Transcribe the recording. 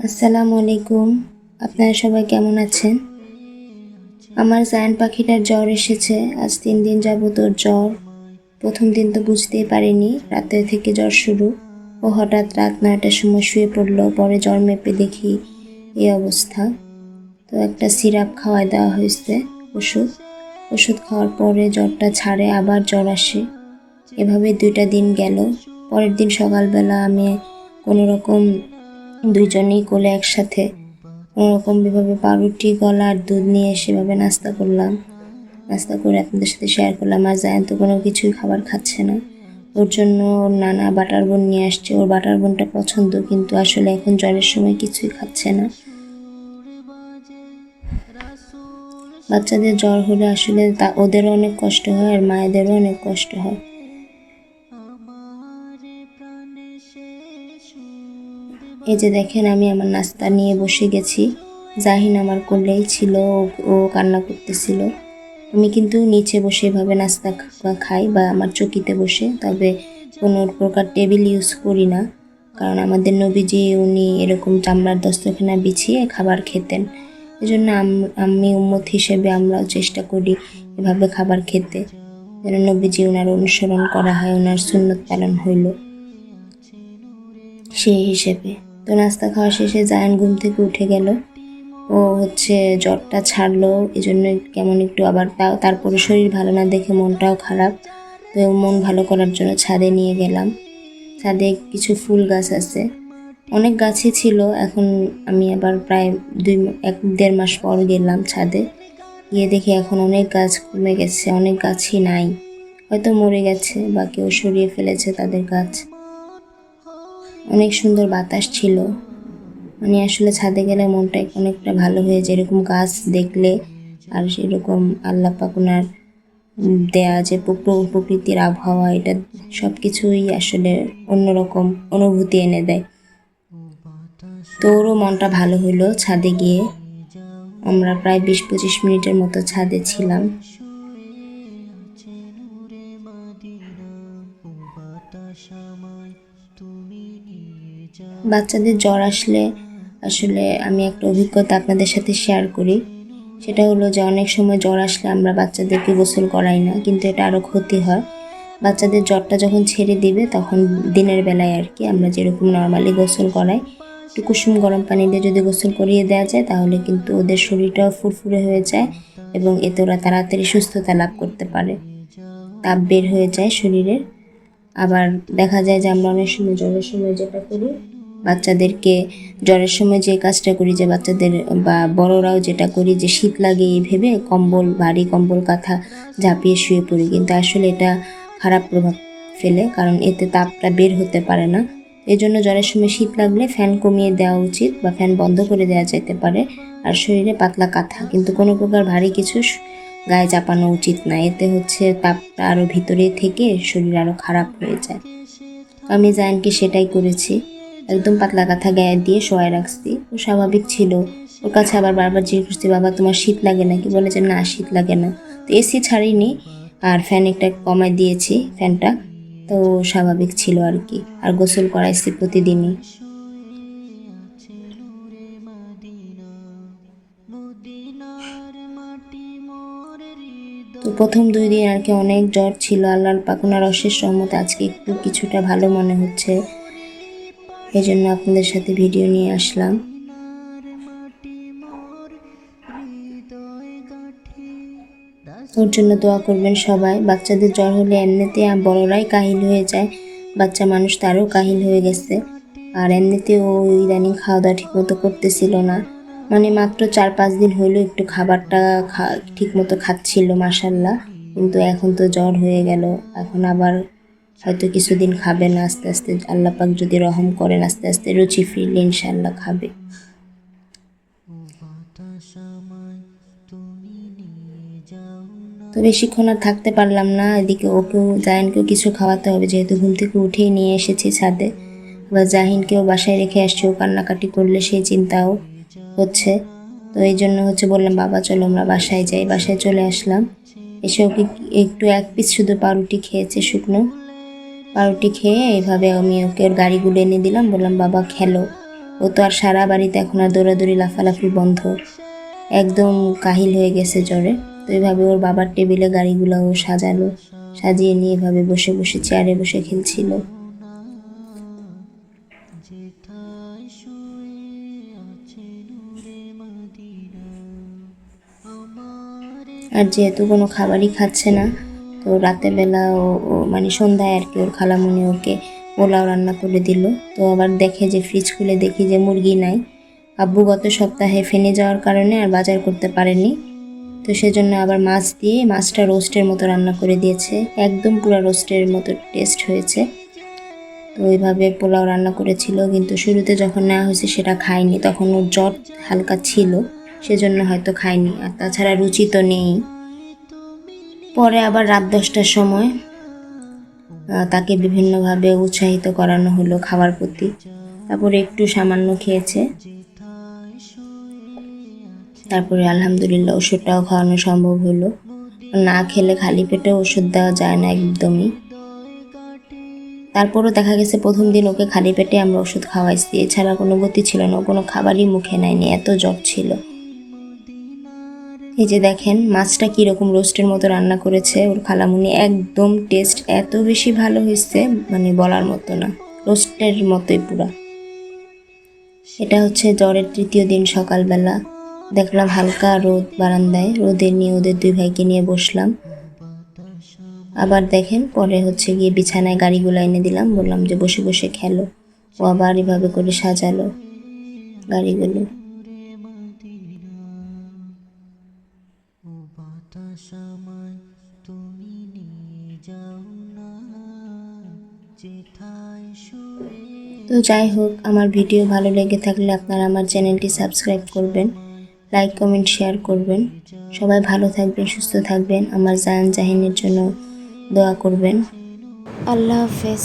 আসসালামু আলাইকুম। আপনারা সবাই কেমন আছেন? আমার জায়ান পাখিটার জ্বর এসেছে। আজ 3 দিন যাবত ওর জ্বর। প্রথম দিন তো বুঝতেই পারিনি, রাতে থেকে জ্বর শুরু। ও হঠাৎ রাত 9টার সময় শুয়ে পড়লো। পরে জ্বর মেপে দেখি এই অবস্থা। তো একটা সিরাপ খাওয়ায় দেওয়া হয়েছে, ওষুধ খাওয়ার পরে জ্বরটা ছাড়ে, আবার জ্বর আসে। এভাবে 2টা দিন গেল। পরের দিন সকালবেলা আমি কোনো রকম দুইজনেই কোলে একসাথে কোনোরকমভাবে পাউরুটি, কলা আর দুধ নিয়ে সেভাবে নাস্তা করলাম। নাস্তা করে আপনাদের সাথে শেয়ার করলাম। আর জায়ান তো কোনো কিছুই খাবার খাচ্ছে না। ওর জন্য ওর নানা বাটার বোন নিয়ে আসছে। ওর বাটার বোনটা পছন্দ, কিন্তু আসলে এখন জ্বরের সময় কিছুই খাচ্ছে না। বাচ্চাদের জ্বর হলে আসলে ওদেরও অনেক কষ্ট হয় আর মায়েদেরও অনেক কষ্ট হয়। এই যে দেখেন, আমি আমার নাস্তা নিয়ে বসে গেছি। জাহিন আমার কোলেই ছিল, ও কান্না করতেছিল। আমি কিন্তু নিচে বসে এভাবে নাস্তা খাই বা আমার চকিতে বসে, তবে কোনো প্রকার টেবিল ইউজ করি না, কারণ আমাদের নবীজি উনি এরকম চামড়ার দস্তরখানা বিছিয়ে খাবার খেতেন। এজন্য আমি উম্মত হিসেবে আমরাও চেষ্টা করি এভাবে খাবার খেতে, যেন নবীজি ওনার অনুসরণ করা হয়, ওনার সুন্নত পালন হইল সেই হিসেবে। তো নাস্তা খাওয়া শেষে জায়ান ঘুম থেকে উঠে গেল। ও জ্বরটা ছাড়লো, এই জন্য কেমন একটু আবার তারপরে শরীর ভালো না দেখে মনটাও খারাপ। তো মন ভালো করার জন্য ছাদে নিয়ে গেলাম। ছাদে কিছু ফুল গাছ আছে, অনেক গাছই ছিল। এখন আমি আবার প্রায় 1-1.5 মাস পর গেলাম ছাদে, গিয়ে দেখি এখন অনেক গাছ কমে গেছে, অনেক গাছই নাই, হয়তো মরে গেছে বা কেউ সরিয়ে ফেলেছে তাদের গাছ। অনেক সুন্দর বাতাস ছিল, মানে আসলে ছাদে গেলে মনটা অনেকটা ভালো হয়ে যায় এরকম গাছ দেখলে। আর সেরকম আল্লাহ পাক ওনার দেয়া যে প্রকৃতির আবহাওয়া, এটা সব কিছুই আসলে অন্যরকম অনুভূতি এনে দেয়। তো ওরও মনটা ভালো হইলো ছাদে গিয়ে। আমরা প্রায় 20-25 মিনিটের মতো ছাদে ছিলাম। বাচ্চাদের জ্বর আসলে আসলে আমি একটা অভিজ্ঞতা আপনাদের সাথে শেয়ার করি। সেটা হলো যে অনেক সময় জ্বর আসলে আমরা বাচ্চাদেরকে গোসল করাই না, কিন্তু এটা আরও ক্ষতি হয়। বাচ্চাদের জ্বরটা যখন ছেড়ে দিবে তখন দিনের বেলায় আর কি আমরা যেরকম নর্মালি গোসল করাই, একটু কুসুম গরম পানি দিয়ে যদি গোসল করিয়ে দেওয়া যায় তাহলে কিন্তু ওদের শরীরটাও ফুরফুরে হয়ে যায় এবং এতে ওরা তাড়াতাড়ি সুস্থতা লাভ করতে পারে, তাপ বের হয়ে যায় শরীরের। আবার দেখা যায় যে আমরা অনেক সময় জ্বরের সময় যেটা করি, বাচ্চাদেরকে জ্বরের সময় যে কাজটা করি, যে বাচ্চাদের বা বড়রাও যেটা করি, যে শীত লাগে এই ভেবে ভারী কম্বল কাঁথা ঝাঁপিয়ে শুয়ে পড়ি, কিন্তু আসলে এটা খারাপ প্রভাব ফেলে, কারণ এতে তাপটা বের হতে পারে না। এই জন্য জ্বরের সময় শীত লাগলে ফ্যান কমিয়ে দেওয়া উচিত বা ফ্যান বন্ধ করে দেওয়া যেতে পারে। আর শরীরে পাতলা কাঁথা, কিন্তু কোনো প্রকার ভারী কিছু গায়ে চাপানো উচিত না, এতে তাপটা আরও ভিতরে থেকে শরীর আরও খারাপ হয়ে যায়। আমি জায়ানকে সেটাই করেছি, একদম পাতলা কাঁথা গায়ে দিয়ে শোয়াই রাখছি। ও স্বাভাবিক ছিল। ওর কাছে আবার বারবার জিজ্ঞেস করছি, বাবা তোমার শীত লাগে নাকি? বলে যে না, শীত লাগে না। তো এসি ছাড়িনি আর ফ্যান একটা কমায় দিয়েছি ফ্যানটা, তো স্বাভাবিক ছিল আর কি। আর গোসল করাইছি প্রতিদিনই। তো প্রথম 2 দিন আর কি অনেক জ্বর ছিল। আল্লাহর পাক ওনার অশেষ রহমতে আজকে একটু কিছুটা ভালো মনে হচ্ছে, এই জন্য আপনাদের সাথে ভিডিও নিয়ে আসলাম। ওর জন্য দোয়া করবেন সবাই। বাচ্চাদের জ্বর হলে এমনিতে বড়রাই কাহিল হয়ে যায়, বাচ্চা মানুষ তারও কাহিল হয়ে গেছে। আর এমনিতে ও ইদানিং খাওয়া দাওয়া ঠিক মতো করতেছিল না, মানে মাত্র 4-5 দিন হইলো একটু খাবারটা ঠিক মতো খাচ্ছিল মাশাল্লাহ, কিন্তু এখন তো জ্বর হয়ে গেল। এখন আবার হয়তো কিছুদিন খাবে না, আস্তে আস্তে আল্লাহ পাক যদি রহম করেন আস্তে আস্তে রুচি ফিরলে ইনশাল্লাহ খাবে। তো বেশিক্ষণ আর থাকতে পারলাম না, এদিকে জাহিনকেও কিছু খাওয়াতে হবে, যেহেতু ঘুম থেকে উঠেই নিয়ে এসেছি ছাদে। বা জাহিনকেও বাসায় রেখে আসছি, ও কান্নাকাটি করলে সেই চিন্তাও হচ্ছে। তো এই জন্য বললাম বাবা চলো আমরা বাসায় যাই। বাসায় চলে আসলাম, এসে ওকে একটু 1 পিস শুধু পাউরুটি খেয়েছে শুকনো, পাউরুটি খেয়ে এইভাবে আমি ওকে ওর গাড়িগুলো এনে দিলাম, বললাম বাবা খেলো। ও তো আর সারা বাড়িতে এখন আর দৌড়াদৌড়ি লাফালাফি বন্ধ, একদম কাহিল হয়ে গেছে জ্বরে। তো এইভাবে ওর বাবার টেবিলে গাড়িগুলো ও সাজালো, সাজিয়ে নিয়ে এভাবে বসে বসে চেয়ারে বসে খেলছিল। আর যেহেতু কোনো খাবারই খাচ্ছে না, তো রাতের বেলা ও মানে সন্ধ্যায় আর কি ওর খালামুনি ওকে পোলাও রান্না করে দিল। তো আবার দেখে যে ফ্রিজ খুলে দেখি যে মুরগি নাই। আব্বু গত সপ্তাহে ফেনে যাওয়ার কারণে আর বাজার করতে পারেনি, তো সেজন্য আবার মাছ দিয়ে মাছটা রোস্টের মতো রান্না করে দিয়েছে, একদম পুরো রোস্টের মতো টেস্ট হয়েছে। তো ওইভাবে পোলাও রান্না করেছিল, কিন্তু শুরুতে যখন নেওয়া হয়েছে সেটা খায়নি, তখন ওর জ্বর হালকা ছিল, সেজন্য হয়তো খায়নি, আর তাছাড়া রুচি তো নেই। পরে আবার রাত 10টার সময় তাকে বিভিন্নভাবে উৎসাহিত করানো হলো খাবার প্রতি, তারপরে একটু সামান্য খেয়েছে। তারপরে আলহামদুলিল্লাহ ওষুধটাও খাওয়ানো সম্ভব হলো, না খেলে খালি পেটে ওষুধ দেওয়া যায় না একদমই। তারপরও দেখা গেছে প্রথম দিন ওকে খালি পেটে আমরা ওষুধ খাওয়াইছি, এছাড়া কোনো গতি ছিল না, কোনো খাবারই মুখে নেয়নি, এত জ্বর ছিল। এই যে দেখেন মাছটা কীরকম রোস্টের মতো রান্না করেছে ওর খালামুনি, একদম টেস্ট এত বেশি ভালো হয়েছে মানে বলার মতো না, রোস্টের মতোই পুরা। এটা হচ্ছে জ্বরের 3য় দিন সকালবেলা। দেখলাম হালকা রোদ বারান্দায়, রোদে নিয়ে ওদের 2 ভাইকে নিয়ে বসলাম। আবার দেখেন পরে হচ্ছে গিয়ে বিছানায় গাড়িগুলো এনে দিলাম, বললাম যে বসে বসে খেলো। ও আবার এভাবে করে সাজালো গাড়িগুলো। তো যাই হোক, আমার ভিডিও ভালো লেগে থাকলে আপনারা আমার চ্যানেলটি সাবস্ক্রাইব করবেন, লাইক কমেন্ট শেয়ার করবেন। সবাই ভালো থাকবেন, সুস্থ থাকবেন, আমার জান জাহিনের জন্য দোয়া করবেন। আল্লাহ হাফেজ।